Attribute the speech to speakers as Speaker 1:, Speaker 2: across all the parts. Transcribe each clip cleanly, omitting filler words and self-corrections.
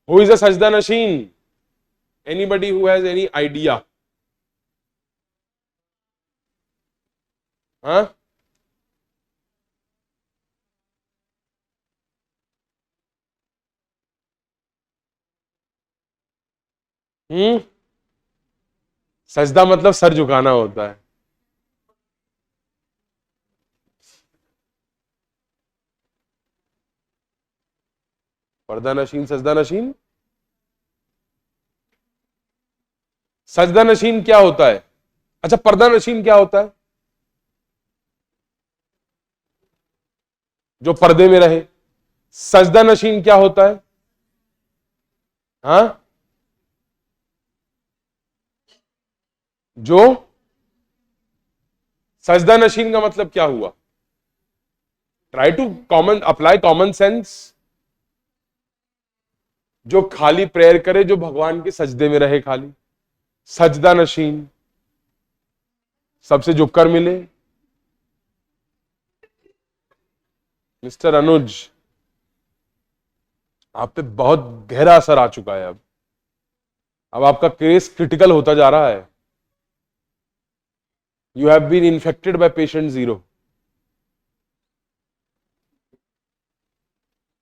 Speaker 1: Who is a sajda nashin? Anybody who has any idea? Huh? सजदा मतलब sir झुकाना होता है। पर्दा नशीन सजदा नशीन, सजदा नशीन क्या होता है? अच्छा, पर्दा नशीन क्या होता है? जो पर्दे में रहे। सजदा नशीन क्या होता है? हाँ, जो सजदा नशीन का मतलब क्या हुआ? Try to common apply common sense. जो खाली प्रेयर करे, जो भगवान के सजदे में रहे खाली, सजदा नशीन। सबसे झुककर मिले। मिस्टर अनुज, आप पे बहुत गहरा असर आ चुका है। अब आपका केस क्रिटिकल होता जा रहा है। You have been infected by patient zero.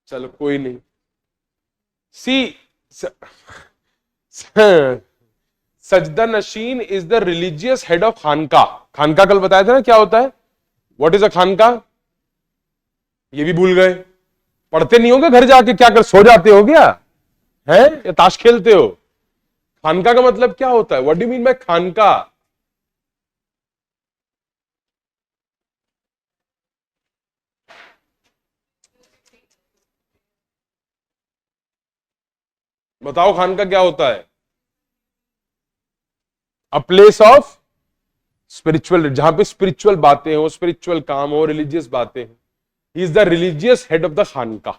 Speaker 1: चलो कोई नहीं। सी सजदा नशीन is the religious head of खानका। खानका कल बताया था ना क्या होता है? व्हाट इज अ खानका? ये भी भूल गए? पढ़ते नहीं होगे घर जाके? क्या कर सो जाते हो क्या? है या ताश खेलते हो? खानका का मतलब क्या होता है? व्हाट डू मीन बाय खानका? बताओ खानका क्या होता है? अ प्लेस ऑफ स्पिरिचुअल, जहां पे स्पिरिचुअल बातें हो, स्पिरिचुअल काम हो, रिलीजियस बातें हो। He is the religious head of the खानका।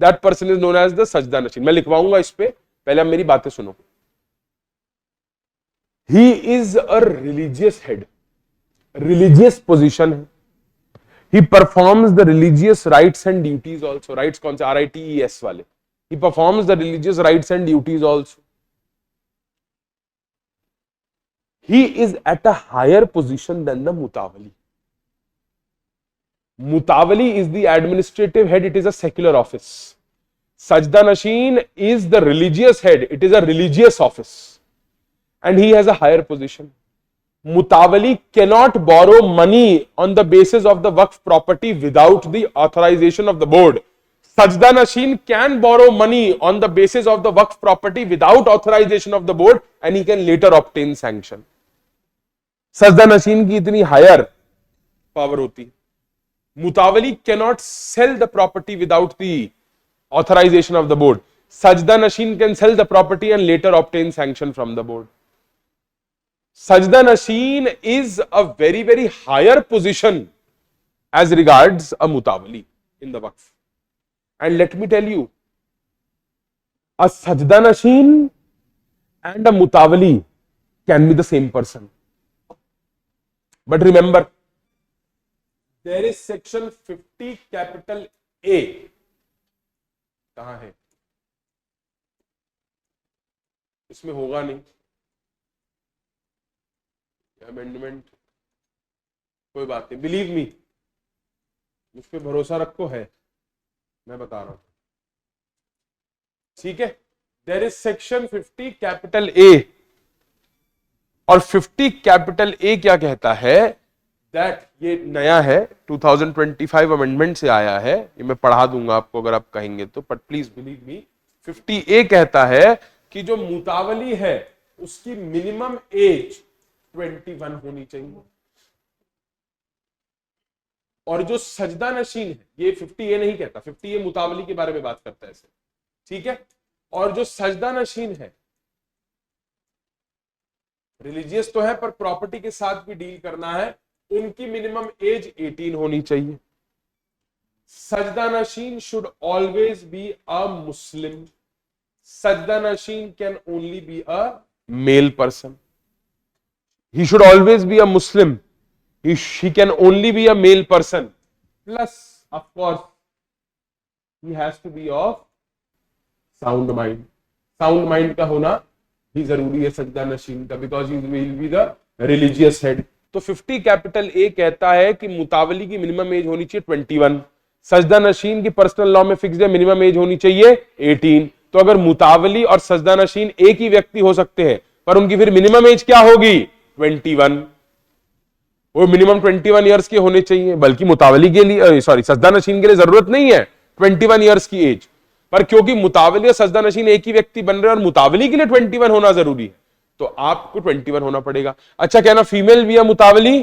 Speaker 1: That person is known as the सजदा नशीन। मैं लिखवाऊंगा इस पे, पहले आप मेरी बातें सुनो। He is a religious head, religious position है। He performs the religious rites and duties also. Rites कौन से? RITES वाले। He performs the religious rites and duties also. He is at a higher position than the Mutawali. Mutawali is the administrative head, it is a secular office. Sajda Nasheen is the religious head, it is a religious office. And he has a higher position. Mutawali cannot borrow money on the basis of the Waqf property without the authorization of the board. Sajda Nasheen can borrow money on the basis of the Waqf property without authorization of the board, and he can later obtain sanction. सजदा नशीन की इतनी higher power होती है। मुतावली cannot sell the property without the authorization of the board. सजदा नशीन can sell the property and later obtain sanction from the board. सजदा नशीन is a very very higher position as regards a मुतावली in the वक्फ। And let me tell you, a सजदा नशीन and a मुतावली can be the same person. But remember, there is section 50 capital A. कहां है? इसमें होगा नहीं अमेंडमेंट। कोई बात नहीं, बिलीव मी, मुझ पे भरोसा रखो, है, मैं बता रहा हूं। ठीक है? There is section 50 capital A, और 50 कैपिटल ए क्या कहता है? दैट, ये नया है, 2025 अमेंडमेंट से आया है, ये मैं पढ़ा दूंगा आपको अगर आप कहेंगे तो, बट प्लीज बिलीव मी। 50 ए कहता है कि जो मुतावली है उसकी मिनिमम एज 21 होनी चाहिए, और जो सजदा नशीन है, ये 50 ए नहीं कहता, 50 ए मुतावली के बारे में बात करता है ऐसे, ठीक है? और जो सजदा नशीन है, रिलीजियस तो है पर प्रॉपर्टी के साथ भी डील करना है, उनकी मिनिमम एज 18 होनी चाहिए। सजदा नशीन should always be a Muslim. सजदा नशीन can only be a male person. He should always be a Muslim, he can only be a male person, plus of course he has to be of sound mind, sound mind का होना भी जरूरी है सजदा नशीन का, because he will be the religious head. तो 50 capital ए कहता है कि मुतावली की मिनिमम एज होनी चाहिए 21, सजदा नशीन की पर्सनल लॉ में फिक्स्ड है मिनिमम एज होनी चाहिए 18। तो अगर मुतावली और सजदा नशीन एक ही व्यक्ति हो सकते हैं, पर उनकी फिर मिनिमम एज क्या होगी 21, वो मिनिमम 21 ईयर्स के होने चाहिए, बल्कि मुतावली के लिए सॉरी सजदा नशीन के लिए जरूरत नहीं है 21 ईयर्स की एज, पर क्योंकि मुतावली और सजदा नशीन एक ही व्यक्ति बन रहे हैं और मुतावली के लिए 21 होना जरूरी है, तो आपको 21 होना पड़ेगा। अच्छा, कहना फीमेल भी है मुतावली?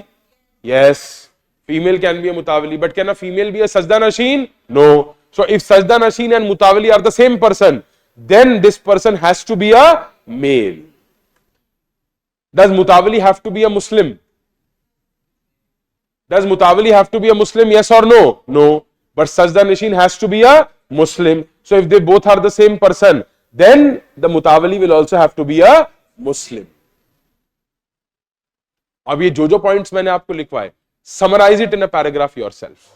Speaker 1: Yes, female can be a मुतावली, बट कहना फीमेल भी है सजदा नशीन? नो। सो इफ सजदा नशीन एंड मुतावली are the same person, then this person has to be a male. Does Mutawali have to be a Muslim? Does Mutawali have to be a Muslim? Yes or no? No. But Sajda Nasheen has to be a Muslim. So if they both are the same person, then the Mutawali will also have to be a Muslim. अब ये जो points मैंने आपको लिखवाए, summarize it in a paragraph yourself.